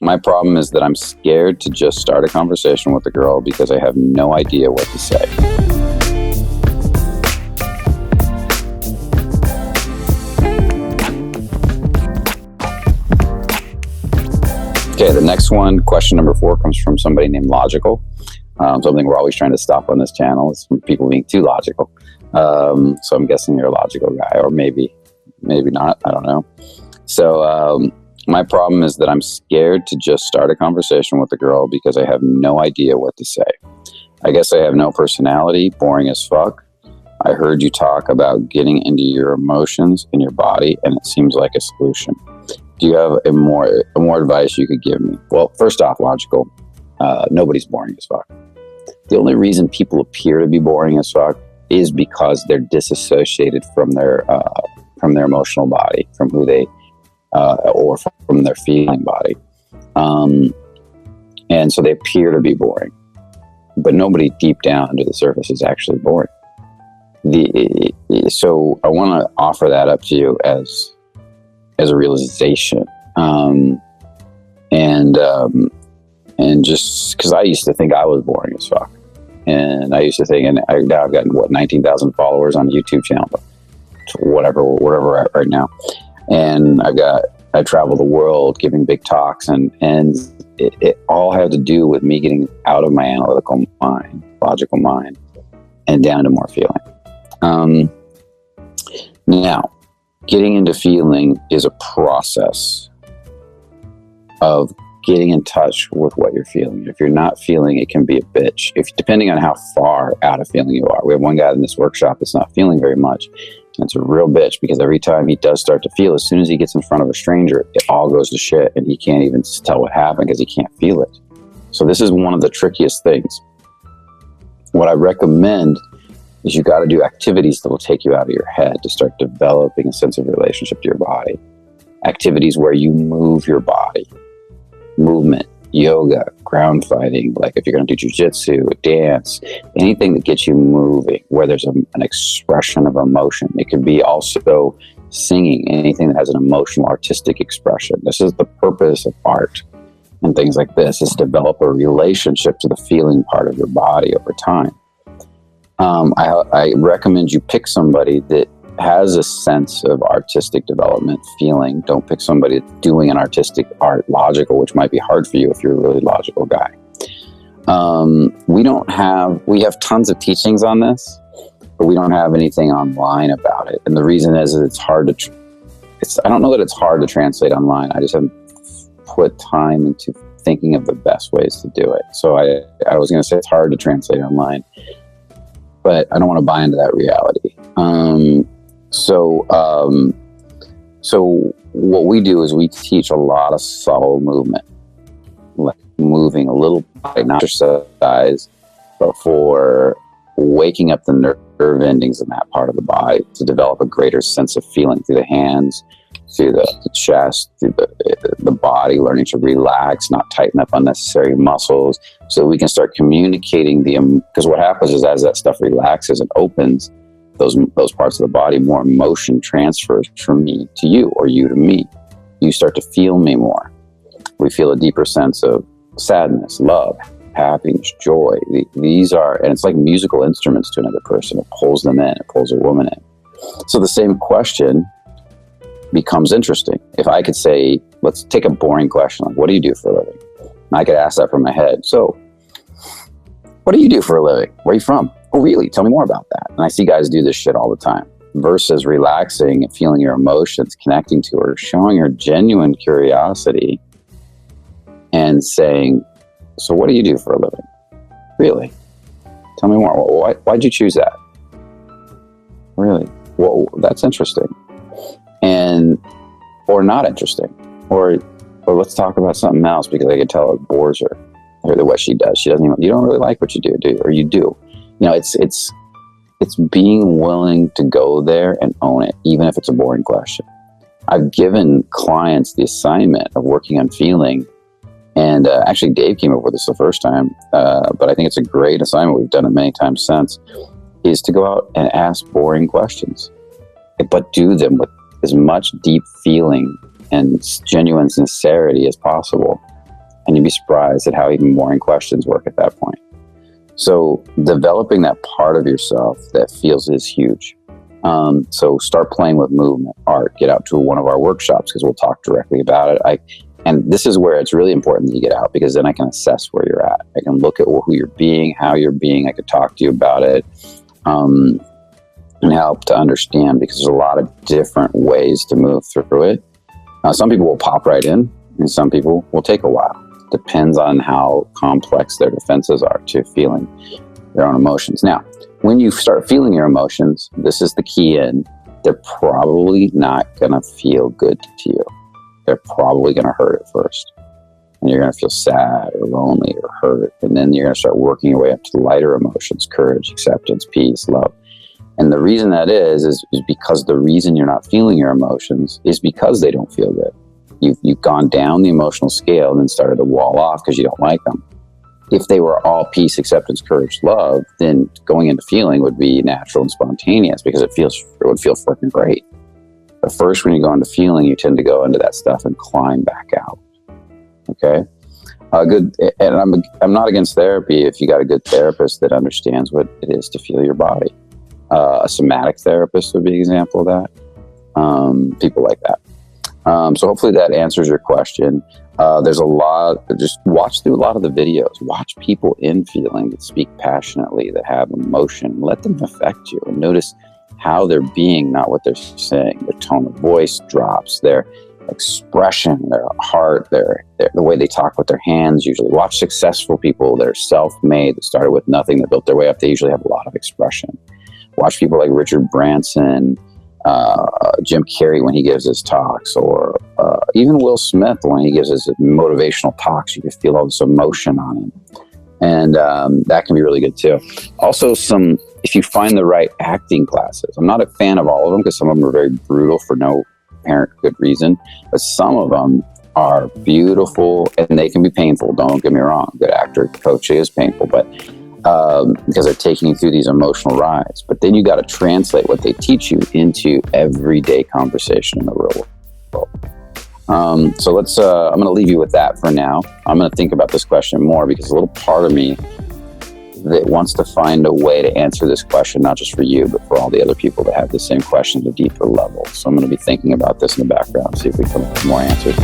My problem is that I'm scared to just start a conversation with a girl because I have no idea what to say. Okay, the next one, question number 4, comes from somebody named Logical. Something we're always trying to stop on this channel is from people being too logical. So I'm guessing you're a logical guy, or maybe not. I don't know. So my problem is that I'm scared to just start a conversation with a girl because I have no idea what to say. I guess I have no personality, boring as fuck. I heard you talk about getting into your emotions in your body, and it seems like a solution. Do you have a more advice you could give me? Well, first off, Logical, nobody's boring as fuck. The only reason people appear to be boring as fuck is because they're disassociated from their emotional body, from who they or from their feeling body, and so they appear to be boring. But nobody deep down under the surface is actually boring. So I want to offer that up to you as a realization, and just because I used to think I was boring as fuck, and I used to think, and now I've got 19,000 followers on a YouTube channel, but whatever we're at right now, and I travel the world giving big talks, and it all had to do with me getting out of my analytical mind, logical mind, and down to more feeling. Now, getting into feeling is a process of getting in touch with what you're feeling. If you're not feeling, it can be a bitch. Depending on how far out of feeling you are. We have one guy in this workshop that's not feeling very much. And it's a real bitch because every time he does start to feel, as soon as he gets in front of a stranger, it all goes to shit, and he can't even tell what happened because he can't feel it. So this is one of the trickiest things. What I recommend is you got to do activities that will take you out of your head to start developing a sense of relationship to your body. Activities where you move your body. Movement, yoga, ground fighting, like if you're going to do jujitsu, dance, anything that gets you moving, where there's an expression of emotion. It could be also singing, anything that has an emotional, artistic expression. This is the purpose of art and things like this, is develop a relationship to the feeling part of your body over time. I recommend you pick somebody that has a sense of artistic development, feeling. Don't pick somebody that's doing an artistic art, logical, which might be hard for you if you're a really logical guy. We have tons of teachings on this, but we don't have anything online about it. And the reason is it's hard to, I don't know that it's hard to translate online. I just haven't put time into thinking of the best ways to do it. So I was going to say it's hard to translate online, but I don't want to buy into that reality. So what we do is we teach a lot of subtle movement, like moving a little body, not exercise, but for waking up the nerve endings in that part of the body to develop a greater sense of feeling through the hands, through the chest, through the body, learning to relax, not tighten up unnecessary muscles, so we can start communicating because what happens is as that stuff relaxes and opens, those parts of the body, more emotion transfers from me to you, or you to me. You start to feel me more. We feel a deeper sense of sadness, love, happiness, joy. These are, and it's like musical instruments to another person. It pulls them in, it pulls a woman in. So the same question becomes interesting. If I could say, let's take a boring question, like, what do you do for a living? And I could ask that from my head. So, what do you do for a living? Where are you from? Oh, really? Tell me more about that. And I see guys do this shit all the time. Versus relaxing and feeling your emotions, connecting to her, showing her genuine curiosity and saying, so what do you do for a living? Really? Tell me more. Why'd you choose that? Really? Well, that's interesting. Or not interesting. Or let's talk about something else because I can tell it bores her. Or what she does. She doesn't even, you don't really like what you do, do you? Or you do. You know, it's being willing to go there and own it, even if it's a boring question. I've given clients the assignment of working on feeling, and actually Dave came up with this the first time, but I think it's a great assignment. We've done it many times since, is to go out and ask boring questions, but do them with as much deep feeling and genuine sincerity as possible. And you'd be surprised at how even boring questions work at that point. So developing that part of yourself that feels is huge. So start playing with movement, art, get out to one of our workshops because we'll talk directly about it. And this is where it's really important that you get out, because then I can assess where you're at. I can look at who you're being, how you're being. I could talk to you about it and help to understand, because there's a lot of different ways to move through it. Some people will pop right in, and some people will take a while. Depends on how complex their defenses are to feeling their own emotions. Now, when you start feeling your emotions, this is the key in, they're probably not going to feel good to you. They're probably going to hurt at first. And you're going to feel sad or lonely or hurt. And then you're going to start working your way up to the lighter emotions, courage, acceptance, peace, love. And the reason that is because the reason you're not feeling your emotions is because they don't feel good. You've gone down the emotional scale and then started to wall off because you don't like them. If they were all peace, acceptance, courage, love, then going into feeling would be natural and spontaneous because it would feel freaking great. But first, when you go into feeling, you tend to go into that stuff and climb back out. Okay? Good. And I'm not against therapy if you got a good therapist that understands what it is to feel your body. A somatic therapist would be an example of that. People like that. So hopefully that answers your question. There's a lot, just watch through a lot of the videos. Watch people in feeling that speak passionately, that have emotion. Let them affect you and notice how they're being, not what they're saying. Their tone of voice drops, their expression, their heart, the way they talk with their hands usually. Watch successful people that are self-made, that started with nothing, that built their way up. They usually have a lot of expression. Watch people like Richard Branson, Jim Carrey when he gives his talks, or even Will Smith when he gives his motivational talks. You can feel all this emotion on him. And that can be really good too. Also, if you find the right acting classes. I'm not a fan of all of them because some of them are very brutal for no apparent good reason, but some of them are beautiful and they can be painful. Don't get me wrong. Good actor coaching is painful, but because they're taking you through these emotional rides. But then you got to translate what they teach you into everyday conversation in the real world. So I'm going to leave you with that for now. I'm going to think about this question more because a little part of me that wants to find a way to answer this question, not just for you, but for all the other people that have the same question at a deeper level. So I'm going to be thinking about this in the background, see if we come up with more answers.